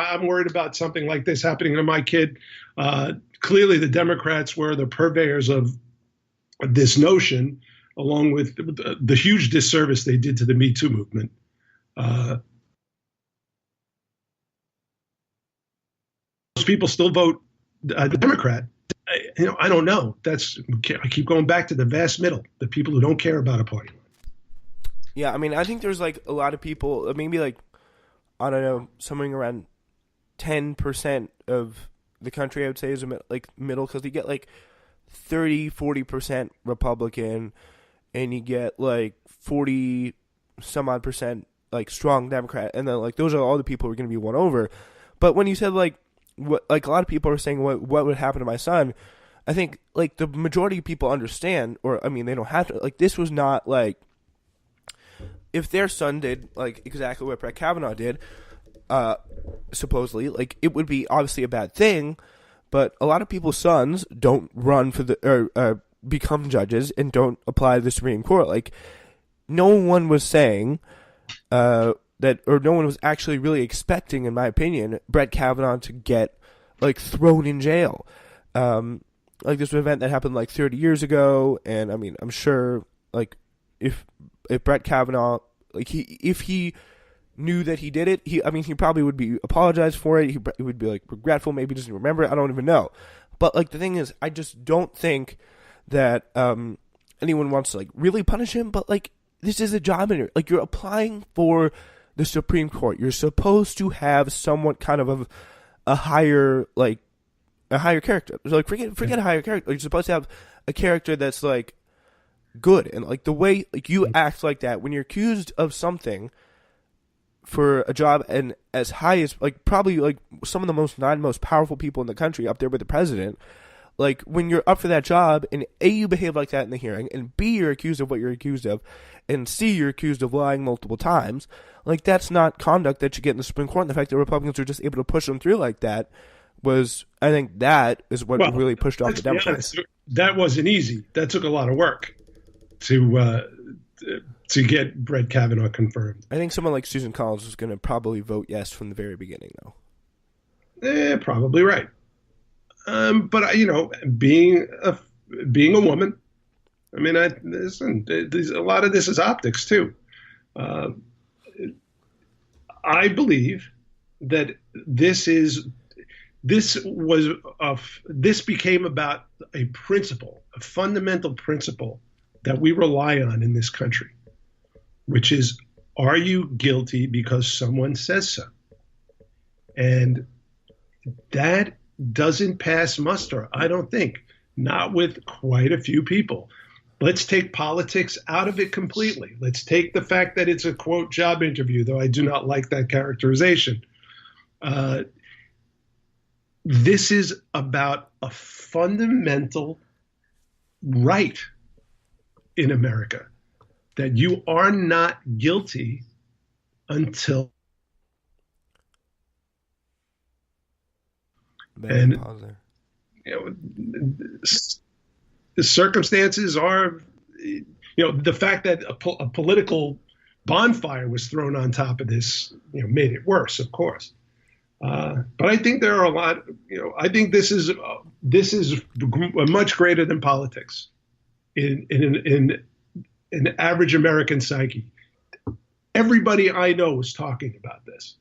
I'm worried about something like this happening to my kid. Clearly, the Democrats were the purveyors of this notion, along with the huge disservice they did to the Me Too movement. Most people still vote Democrat. I don't know. I keep going back to the vast middle, the people who don't care about a party. Yeah, I mean, I think there's like a lot of people, maybe like, I don't know, somewhere around 10% of the country, I would say, is like middle, because you get like 30-40% Republican, and you get like 40 some odd percent like strong Democrat, and then like those are all the people who are going to be won over. But when you said like what, like a lot of people are saying what would happen to my son, I think like the majority of people understand, or I mean they don't have to, like this was not like if their son did like exactly what Brett Kavanaugh did, supposedly, like it would be obviously a bad thing. But a lot of people's sons don't run for the or become judges and don't apply to the Supreme Court. Like no one was saying that, or no one was actually really expecting, in my opinion, Brett Kavanaugh to get like thrown in jail. Like this was an event that happened like 30 years ago, and I mean, I'm sure like if Brett Kavanaugh, like if he knew that he did it, he probably would be apologize for it. He would be like regretful, maybe doesn't remember it. I don't even know. But like the thing is, I just don't think that anyone wants to like really punish him. But like this is a job interview. Like you're applying for the Supreme Court. You're supposed to have somewhat kind of a higher character. So like forget a higher character. You're supposed to have a character that's like good, and like the way like you act like that when you're accused of something for a job and as high as like probably like some of the most powerful people in the country, up there with the president, like when you're up for that job and A, you behave like that in the hearing, and B, you're accused of what you're accused of, and C, you're accused of lying multiple times, like that's not conduct that you get in the Supreme Court. And the fact that Republicans were just able to push them through like that was, I think that is what really pushed off the Democrats. That wasn't easy. That took a lot of work to get Brett Kavanaugh confirmed. I think someone like Susan Collins was going to probably vote yes from the very beginning, though. Probably right. But being a woman, I mean, a lot of this is optics too. I believe that this became about a principle, a fundamental principle that we rely on in this country, which is, are you guilty because someone says so? And that doesn't pass muster, I don't think, not with quite a few people. Let's take politics out of it completely. Let's take the fact that it's a, quote, job interview, though I do not like that characterization. This is about a fundamental right in America, that you are not guilty until. And the circumstances are, the fact that a political bonfire was thrown on top of this, made it worse, of course. But I think there are a lot. I think this is much greater than politics in an average American psyche. Everybody I know is talking about this,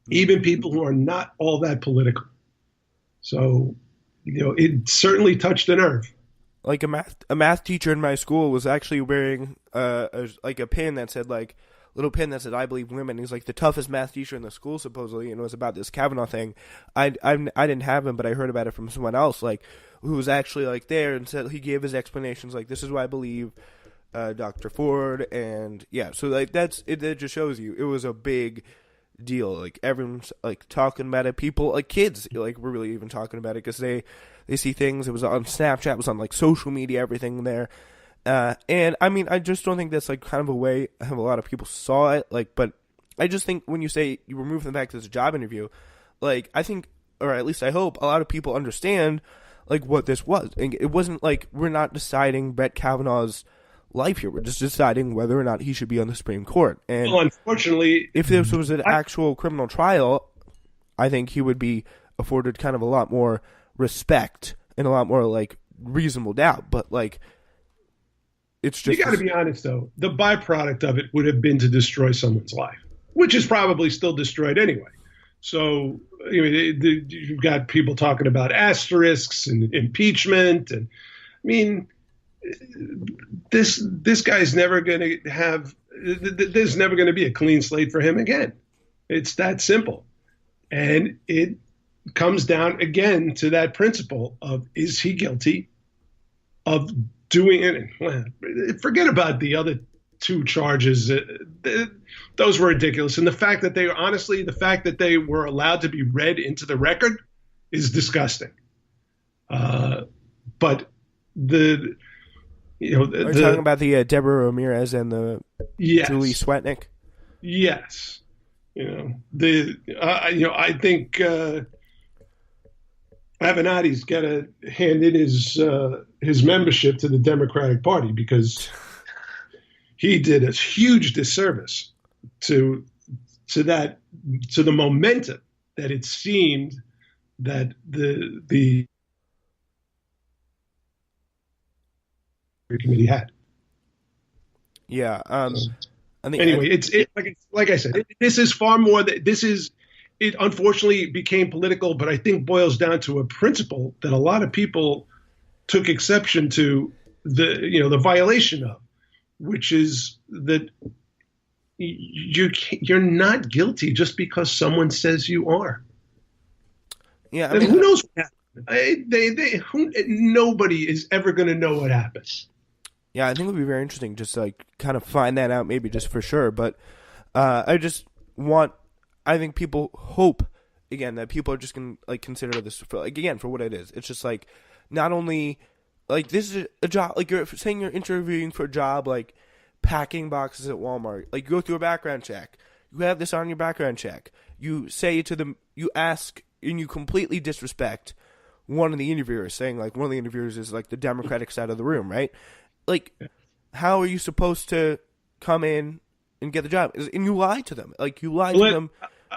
even people who are not all that political. So, it certainly touched a nerve. Like a math teacher in my school was actually wearing a pin that said like little pin that said "I believe women." He's like the toughest math teacher in the school supposedly, and it was about this Kavanaugh thing. I didn't have him, but I heard about it from someone else like who was actually like there and said he gave his explanations like this is why I believe Dr. Ford, and yeah, so like it just shows you it was a big deal. Like everyone's like talking about it. People like kids like were really even talking about it because they see things. It was on Snapchat, it was on like social media, everything there. And I mean, I just don't think that's like kind of a way a lot of people saw it. Like, but I just think when you say you remove the fact that it's a job interview, like I think, or at least I hope, a lot of people understand like what this was. And it wasn't like we're not deciding Brett Kavanaugh's life here. We're just deciding whether or not he should be on the Supreme Court. And well, unfortunately, if this was an actual criminal trial, I think he would be afforded kind of a lot more respect and a lot more like reasonable doubt. But like, it's just, you got to be honest though. The byproduct of it would have been to destroy someone's life, which is probably still destroyed anyway. So you've got people talking about asterisks and impeachment, and I mean, this guy's never going to have. There's never going to be a clean slate for him again. It's that simple, and it comes down again to that principle of, is he guilty of doing it? Forget about the other two charges. Those were ridiculous. And the fact that they were allowed to be read into the record is disgusting. But are you talking about the Deborah Ramirez and the Julie Swetnick? Yes. I think Avenatti's got to hand in his membership to the Democratic Party, because he did a huge disservice to the momentum that it seemed that the committee had. Yeah. Anyway, it's like I said, this is far more that this is. It unfortunately became political, but I think boils down to a principle that a lot of people took exception to the violation of, which is that you're not guilty just because someone says you are. Yeah, who knows what happened? Nobody is ever going to know what happened. Yeah, I think it would be very interesting just like kind of find that out, maybe just for sure. But I think people hope again that people are just gonna like consider this for what it is. It's just like, not only like this is a job, like you're saying you're interviewing for a job like packing boxes at Walmart. Like, you go through a background check. You have this on your background check. You say to them, you ask, and you completely disrespect one of the interviewers, saying like one of the interviewers is like the Democratic side of the room, right? Like, how are you supposed to come in and get the job? And you lie to them. Like, you lie to them.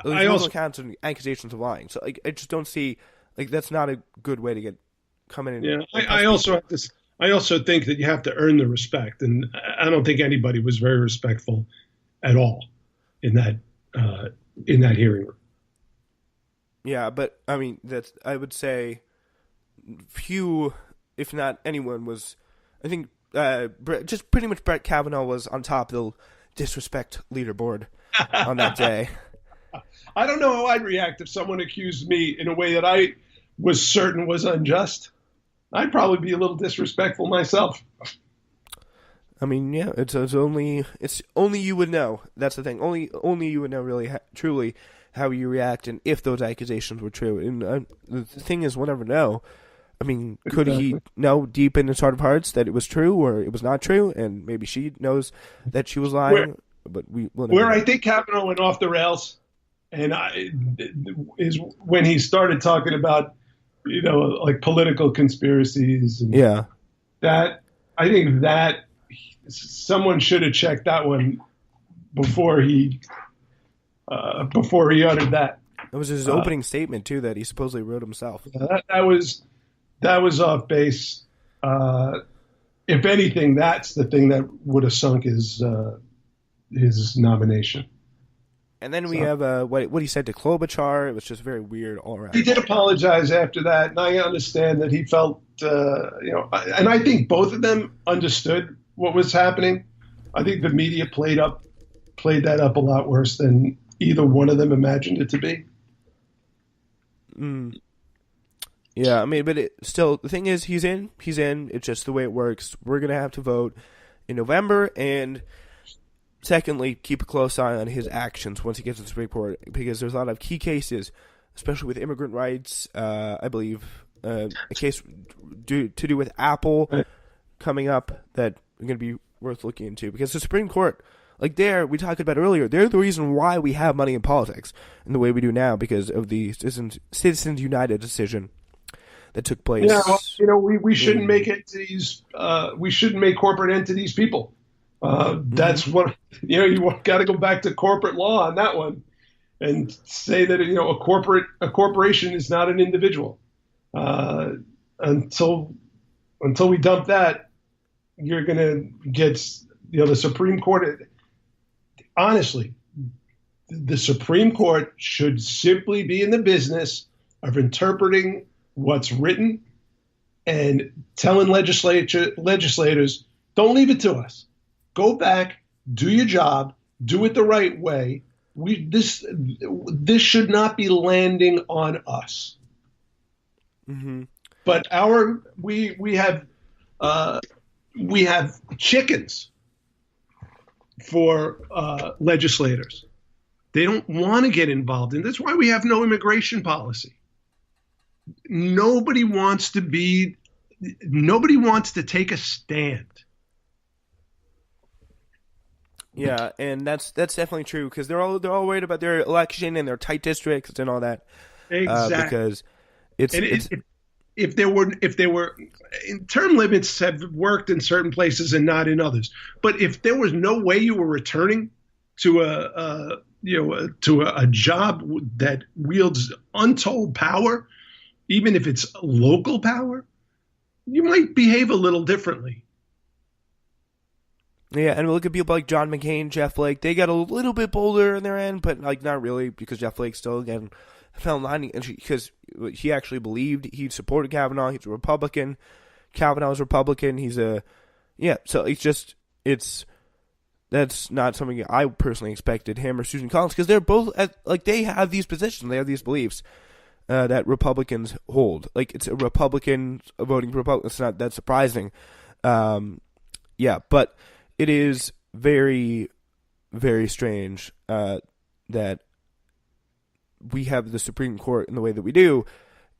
There's also accounts and accusations of lying. So like, I just don't see, like, that's not a good way to get coming in. Yeah, I also think that you have to earn the respect, and I don't think anybody was very respectful at all in that hearing room. Yeah, but I mean, I would say few, if not anyone, was. I think just pretty much Brett Kavanaugh was on top of the disrespect leaderboard on that day. I don't know how I'd react if someone accused me in a way that I was certain was unjust. I'd probably be a little disrespectful myself. I mean, yeah, it's only you would know. That's the thing. Only you would know really truly how you react and if those accusations were true. And the thing is, we'll never know. I mean, could he know deep in his heart of hearts that it was true or it was not true? And maybe she knows that she was lying. But we will never know. I think Kavanaugh went off the rails, and is when he started talking about, like political conspiracies. And yeah. That, I think that someone should have checked that one before he uttered that. It was his opening statement too that he supposedly wrote himself. That was off base. If anything, that's the thing that would have sunk his nomination. And then we have what he said to Klobuchar. It was just very weird all around. He did apologize after that, and I understand that he felt, and I think both of them understood what was happening. I think the media played that up a lot worse than either one of them imagined it to be. Yeah, I mean, but still, the thing is, he's in. It's just the way it works. We're going to have to vote in November, and secondly, keep a close eye on his actions once he gets to the Supreme Court, because there's a lot of key cases, especially with immigrant rights. I believe a case to do with Apple coming up that are going to be worth looking into, because the Supreme Court, like we talked about earlier, they're the reason why we have money in politics in the way we do now, because of the Citizens United decision that took place. Yeah, well, we shouldn't make entities. We shouldn't make corporate entities people. That's what you got to go back to corporate law on that one. and say that a corporation is not an individual. Uh, until we dump that, you're going to get the Supreme Court. Honestly, the Supreme Court should simply be in the business of interpreting what's written and telling legislators, don't leave it to us. Go back, do your job, do it the right way. This should not be landing on us. Mm-hmm. But we have chickens for legislators. They don't want to get involved, and that's why we have no immigration policy. Nobody wants to take a stand. Yeah, and that's definitely true, because they're all worried about their election and their tight districts and all that. Exactly. Because if there were term limits have worked in certain places and not in others. But if there was no way you were returning to a job that wields untold power, even if it's local power, you might behave a little differently. Yeah, and we look at people like John McCain, Jeff Flake. They got a little bit bolder in their end, but not really, because Jeff Flake still again fell in line because he actually believed he supported Kavanaugh. He's a Republican. Kavanaugh's Republican. So that's not something I personally expected him or Susan Collins, because they're both they have these positions, they have these beliefs that Republicans hold. Like, it's a Republican voting for Republicans. It's not that surprising. But it is very, very strange that we have the Supreme Court in the way that we do,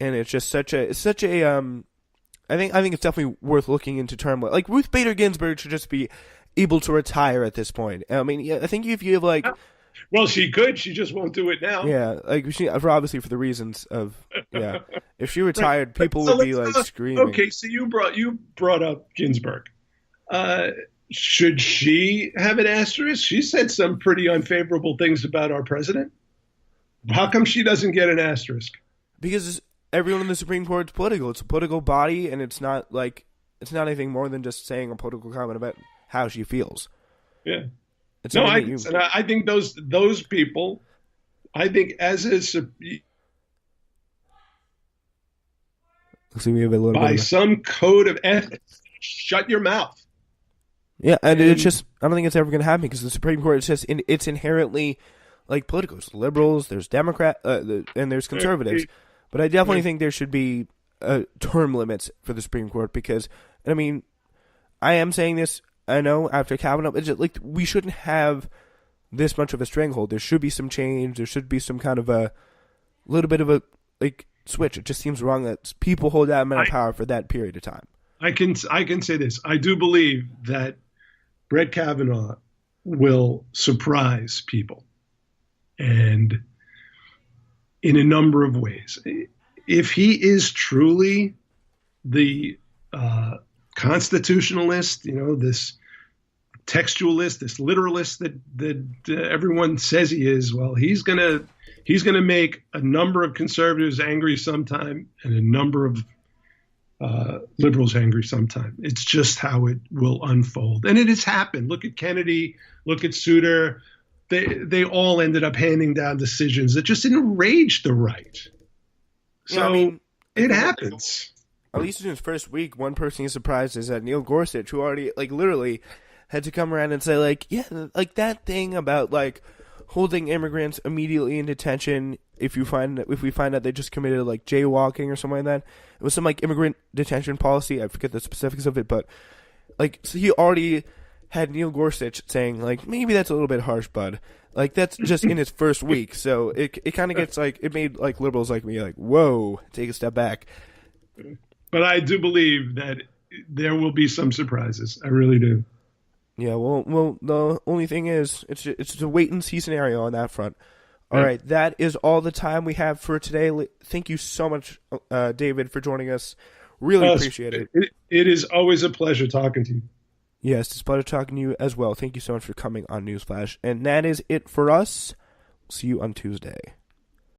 and it's just such a. I think it's definitely worth looking into term. Like, Ruth Bader Ginsburg should just be able to retire at this point. I mean, I think if you have well, she could. She just won't do it now. Yeah, obviously for the reasons of If she retired, people would be screaming. Okay, so you brought up Ginsburg. Should she have an asterisk? She said some pretty unfavorable things about our president. How come she doesn't get an asterisk? Because everyone in the Supreme Court is political. It's a political body, and it's not anything more than just saying a political comment about how she feels. Yeah. I think those people, I think by some code of ethics, shut your mouth. Yeah, and it's just, I don't think it's ever going to happen, because the Supreme Court is just, it's inherently political. There's liberals, there's Democrats, and there's conservatives. But I definitely think there should be term limits for the Supreme Court, because, I mean, I am saying this, I know, after Kavanaugh, it's just, we shouldn't have this much of a stranglehold. There should be some change. There should be some kind of a little bit of a switch. It just seems wrong that people hold that amount of power for that period of time. I can say this. I do believe that Brett Kavanaugh will surprise people, and in a number of ways. If he is truly the constitutionalist, this textualist, this literalist that everyone says he is, well, he's gonna make a number of conservatives angry sometime, and a number of liberals angry sometime. It's just how it will unfold, and it has happened. Look at Kennedy. Look at Souter. They all ended up handing down decisions that just enraged the right. So it happens. At least in his first week, one person he's surprised is that Neil Gorsuch, who already literally had to come around and say that thing about holding immigrants immediately in detention if we find out they just committed jaywalking or something like that. It was some immigrant detention policy. I forget the specifics of it, but so he already had Neil Gorsuch saying maybe that's a little bit harsh, bud. That's just in his first week. So it kind of gets it made liberals like me whoa, take a step back. But I do believe that there will be some surprises. I really do. Yeah, well, the only thing is, it's a wait and see scenario on that front. All right, that is all the time we have for today. Thank you so much, David, for joining us. Really appreciate it. It is always a pleasure talking to you. Yes, it's a pleasure talking to you as well. Thank you so much for coming on Newsflash. And that is it for us. See you on Tuesday.